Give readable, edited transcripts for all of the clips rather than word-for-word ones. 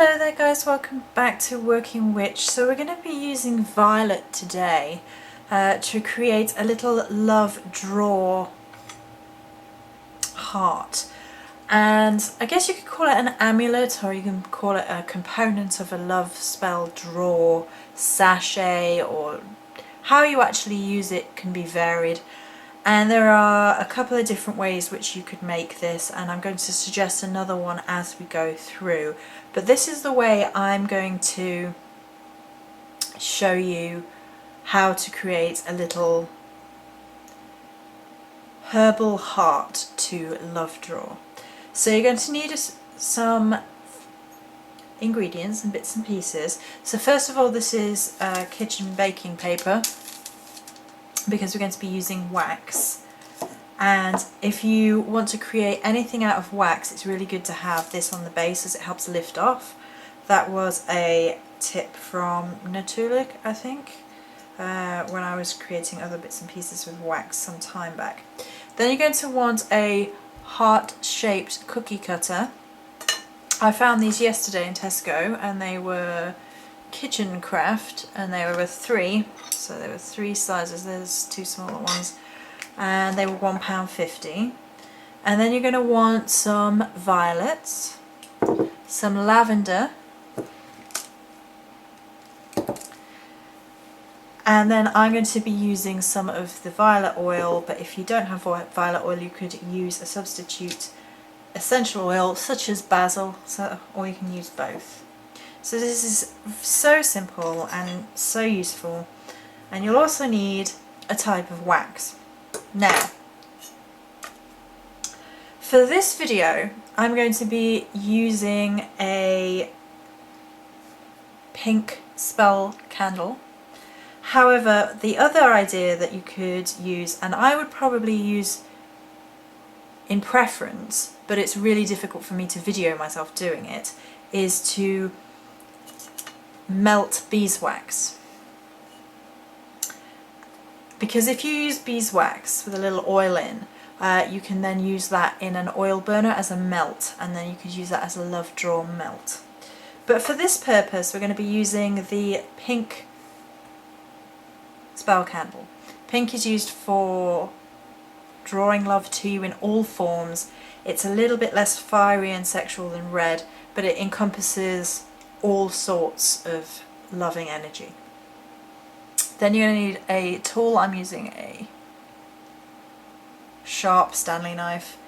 Hello there guys, welcome back to Working Witch. So we're going to be using violet today to create a little love draw heart. And I guess you could call it an amulet, or you can call it a component of a love spell draw sachet, or how you actually use it can be varied. And there are a couple of different ways which you could make this, and I'm going to suggest another one as we go through. But this is the way I'm going to show you how to create a little herbal heart to love draw. So you're going to need some ingredients and bits and pieces. So first of all, this is kitchen baking paper, because we're going to be using wax. And if you want to create anything out of wax, it's really good to have this on the base as it helps lift off. That was a tip from Natulik, I think, when I was creating other bits and pieces with wax some time back. Then you're going to want a heart-shaped cookie cutter. I found these yesterday in Tesco, and they were Kitchen Craft, and they were 3, so there were 3 sizes. There's 2 smaller ones, and they were £1.50. And then you're going to want some violets, some lavender, and then I'm going to be using some of the violet oil, but if you don't have violet oil, you could use a substitute essential oil such as basil, or you can use both. So this is so simple and so useful. And you'll also need a type of wax. Now, for this video, I'm going to be using a pink spell candle. However, the other idea that you could use, and I would probably use in preference, but it's really difficult for me to video myself doing it, is to melt beeswax. Because if you use beeswax with a little oil in, you can then use that in an oil burner as a melt, and then you could use that as a love draw melt. But for this purpose, we're going to be using the pink spell candle. Pink is used for drawing love to you in all forms. It's a little bit less fiery and sexual than red, but it encompasses all sorts of loving energy. Then you're going to need a tool. I'm using a sharp Stanley knife.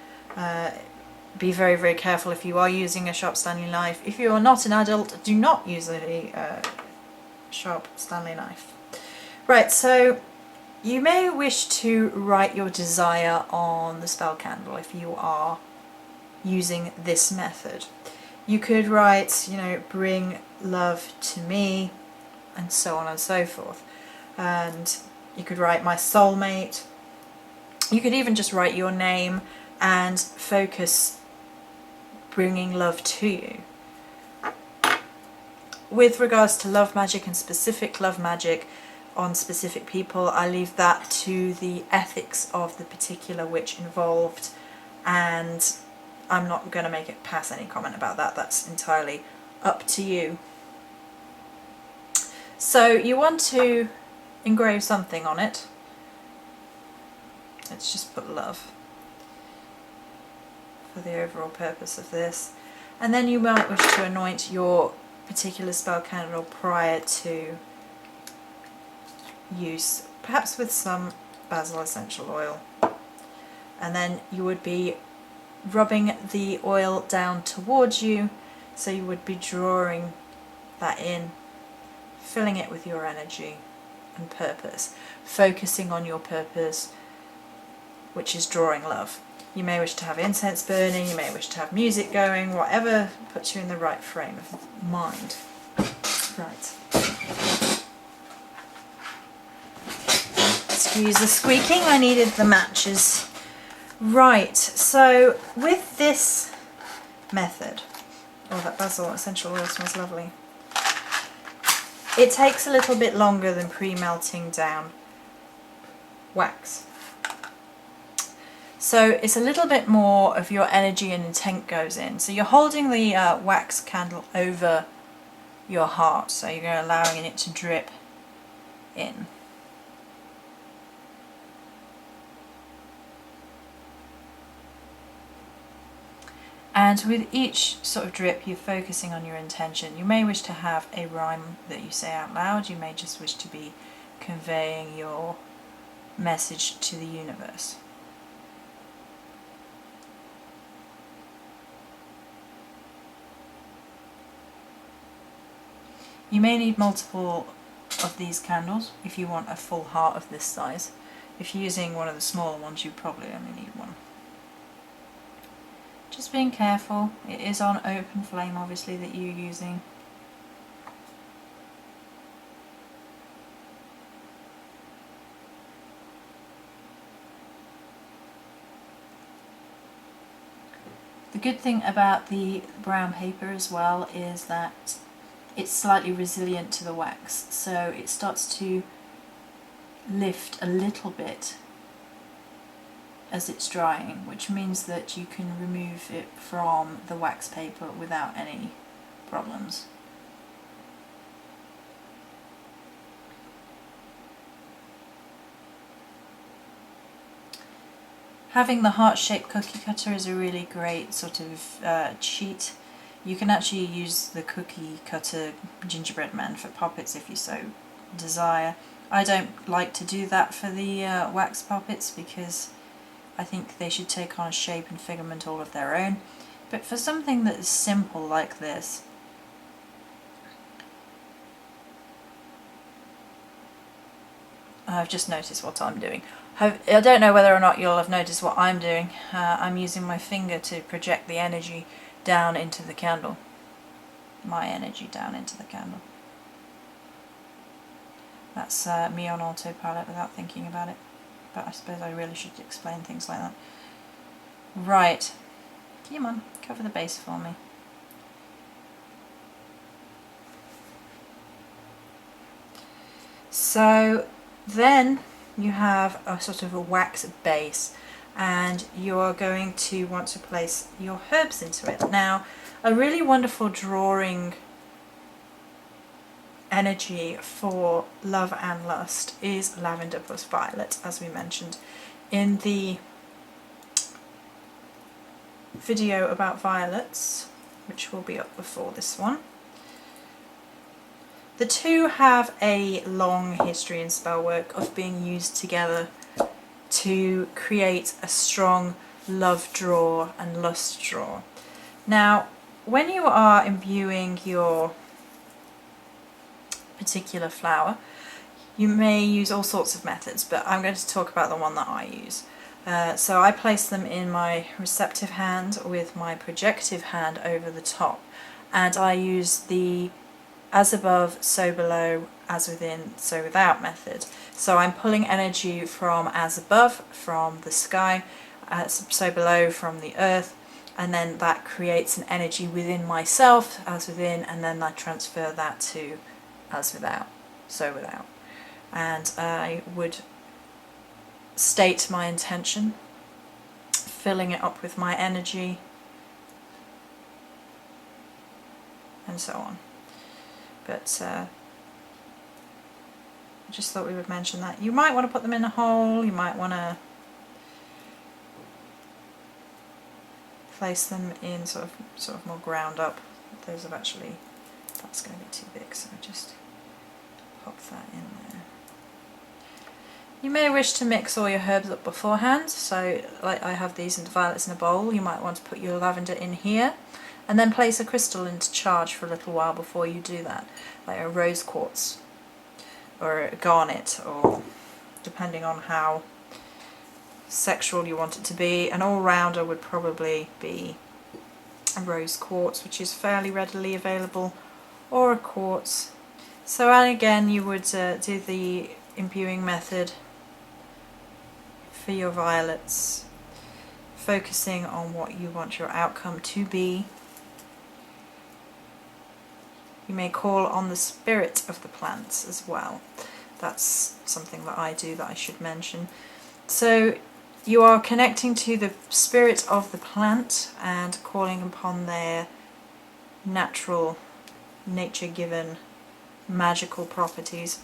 Be very, very careful if you are using a sharp Stanley knife. If you are not an adult, do not use a sharp Stanley knife. Right, so you may wish to write your desire on the spell candle if you are using this method. You could write, you know, bring love to me, and so on and so forth. And you could write my soulmate. You could even just write your name and focus bringing love to you. With regards to love magic and specific love magic on specific people, I leave that to the ethics of the particular witch involved, and I'm not going to make it pass any comment about that. That's entirely up to you. So you want to engrave something on it. Let's just put love for the overall purpose of this. And then you might wish to anoint your particular spell candle prior to use, perhaps with some basil essential oil. And then you would be rubbing the oil down towards you, so you would be drawing that in, filling it with your energy and purpose, focusing on your purpose, which is drawing love. You may wish to have incense burning, you may wish to have music going, whatever puts you in the right frame of mind. Right. Excuse the squeaking, I needed the matches. Right, so with this method, oh, that basil essential oil smells lovely. It takes a little bit longer than pre-melting down wax. So it's a little bit more of your energy and intent goes in. So you're holding the wax candle over your heart, so you're allowing it to drip in. And with each sort of drip, you're focusing on your intention. You may wish to have a rhyme that you say out loud. You may just wish to be conveying your message to the universe. You may need multiple of these candles if you want a full heart of this size. If you're using one of the smaller ones, you probably only need one. Just being careful, it is on open flame obviously that you're using. The good thing about the brown paper as well is that it's slightly resilient to the wax, so it starts to lift a little bit as it's drying, which means that you can remove it from the wax paper without any problems. Having the heart-shaped cookie cutter is a really great sort of cheat. You can actually use the cookie cutter gingerbread man for puppets if you so desire. I don't like to do that for the wax puppets because I think they should take on a shape and figment all of their own. But for something that is simple like this, I've just noticed what I'm doing. I don't know whether or not you'll have noticed what I'm doing. I'm using my finger to project the energy down into the candle. My energy down into the candle. That's me on autopilot without thinking about it. But I suppose I really should explain things like that. Right. Come on, cover the base for me. So then you have a sort of a wax base, and you're going to want to place your herbs into it. Now, a really wonderful drawing energy for love and lust is lavender plus violet, as we mentioned in the video about violets, which will be up before this one. The two have a long history in spell work of being used together to create a strong love draw and lust draw. Now, when you are imbuing your particular flower, you may use all sorts of methods, but I'm going to talk about the one that I use. So I place them in my receptive hand with my projective hand over the top, and I use the as above, so below, as within, so without method. So I'm pulling energy from as above, from the sky, so below, from the earth, and then that creates an energy within myself, as within, and then I transfer that to as without, so without. And I would state my intention, filling it up with my energy, and so on. But I just thought we would mention that. You might want to put them in a hole, you might want to place them in sort of more ground up. Those have actually, that's going to be too big, so I just pop that in there. You may wish to mix all your herbs up beforehand, so like I have these violets in a bowl, you might want to put your lavender in here, and then place a crystal into charge for a little while before you do that, like a rose quartz or a garnet, or depending on how sexual you want it to be. An all-rounder would probably be a rose quartz, which is fairly readily available, or a quartz. So and again you would do the imbuing method for your violets, focusing on what you want your outcome to be. You may call on the spirit of the plants as well. That's something that I do that I should mention. So you are connecting to the spirit of the plant and calling upon their natural, nature-given, magical properties.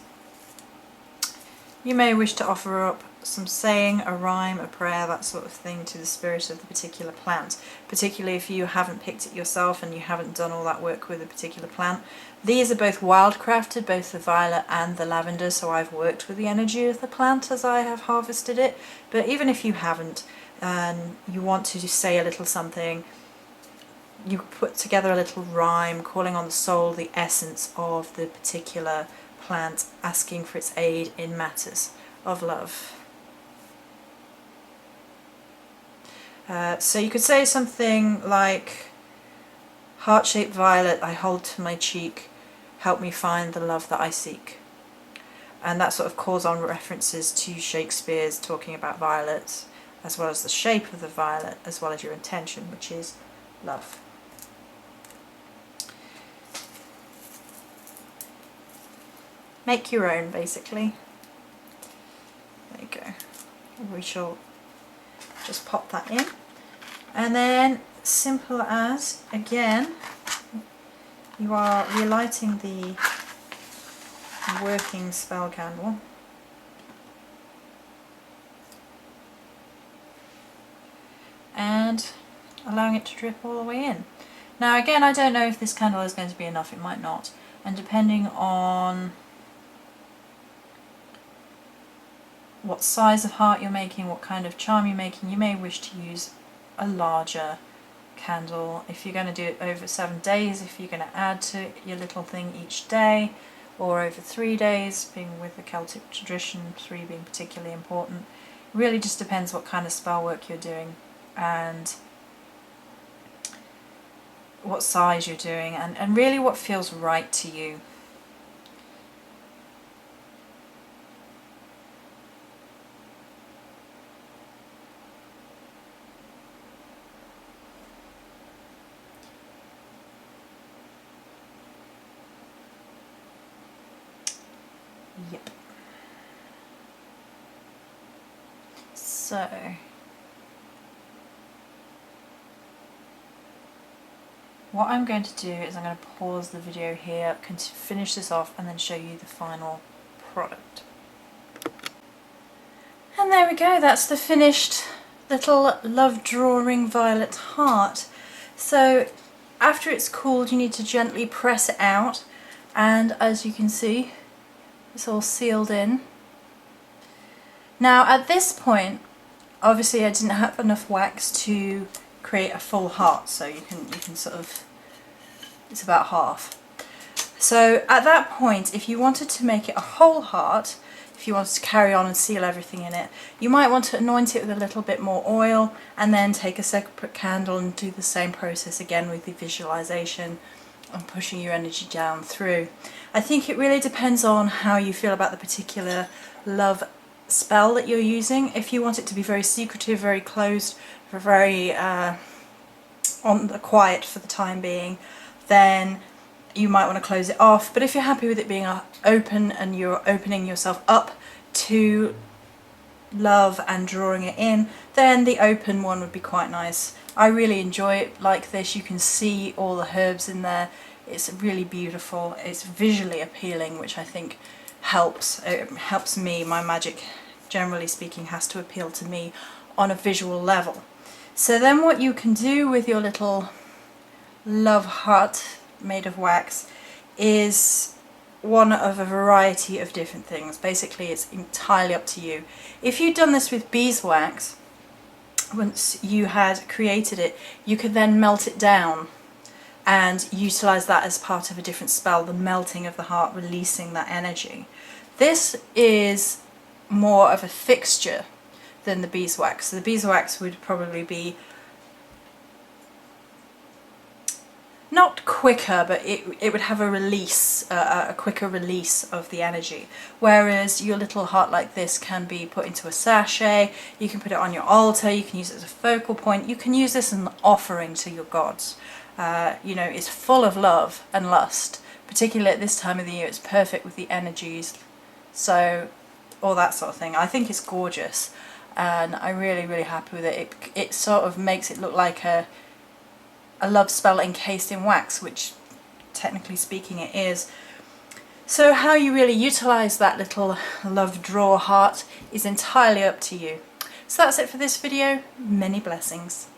You may wish to offer up some saying, a rhyme, a prayer, that sort of thing to the spirit of the particular plant, particularly if you haven't picked it yourself and you haven't done all that work with a particular plant. These are both wildcrafted, both the violet and the lavender, so I've worked with the energy of the plant as I have harvested it. But even if you haven't, and you want to just say a little something, you put together a little rhyme calling on the soul, the essence of the particular plant, asking for its aid in matters of love. So you could say something like, heart-shaped violet I hold to my cheek, help me find the love that I seek. And that sort of calls on references to Shakespeare's talking about violets, as well as the shape of the violet, as well as your intention, which is love. Make your own, basically. There you go. We shall just pop that in. And then, simple as, again, you are relighting the working spell candle. And allowing it to drip all the way in. Now again, I don't know if this candle is going to be enough, it might not. And depending on what size of heart you're making, what kind of charm you're making, you may wish to use a larger candle. If you're going to do it over 7 days, if you're going to add to your little thing each day, or over 3 days, being with the Celtic tradition, 3 being particularly important, it really just depends what kind of spell work you're doing and what size you're doing, and really what feels right to you. Yep. So what I'm going to do is I'm going to pause the video here, finish this off, and then show you the final product. And there we go, that's the finished little love drawing violet heart. So after it's cooled, you need to gently press it out, and as you can see, it's all sealed in. Now at this point, obviously I didn't have enough wax to create a full heart, so you can sort of, it's about half. So at that point, if you wanted to make it a whole heart, if you wanted to carry on and seal everything in it, you might want to anoint it with a little bit more oil and then take a separate candle and do the same process again with the visualization and pushing your energy down through. I think it really depends on how you feel about the particular love spell that you're using. If you want it to be very secretive, very closed, very on the quiet for the time being, then you might want to close it off. But if you're happy with it being open and you're opening yourself up to love and drawing it in, then the open one would be quite nice. I really enjoy it like this. You can see all the herbs in there. It's really beautiful. It's visually appealing, which I think helps. It helps me. My magic, generally speaking, has to appeal to me on a visual level. So then what you can do with your little love heart made of wax is one of a variety of different things. Basically, it's entirely up to you. If you'd done this with beeswax, once you had created it, you could then melt it down and utilize that as part of a different spell, the melting of the heart, releasing that energy. This is more of a fixture than the beeswax. So the beeswax would probably be not quicker, but it would have a release, a quicker release of the energy. Whereas your little heart like this can be put into a sachet, you can put it on your altar, you can use it as a focal point, you can use this as an offering to your gods. You know, it's full of love and lust, particularly at this time of the year. It's perfect with the energies, so all that sort of thing. I think it's gorgeous. and I'm really happy with it. It sort of makes it look like a love spell encased in wax, which technically speaking it is. So how you really utilise that little love draw heart is entirely up to you. So that's it for this video. Many blessings.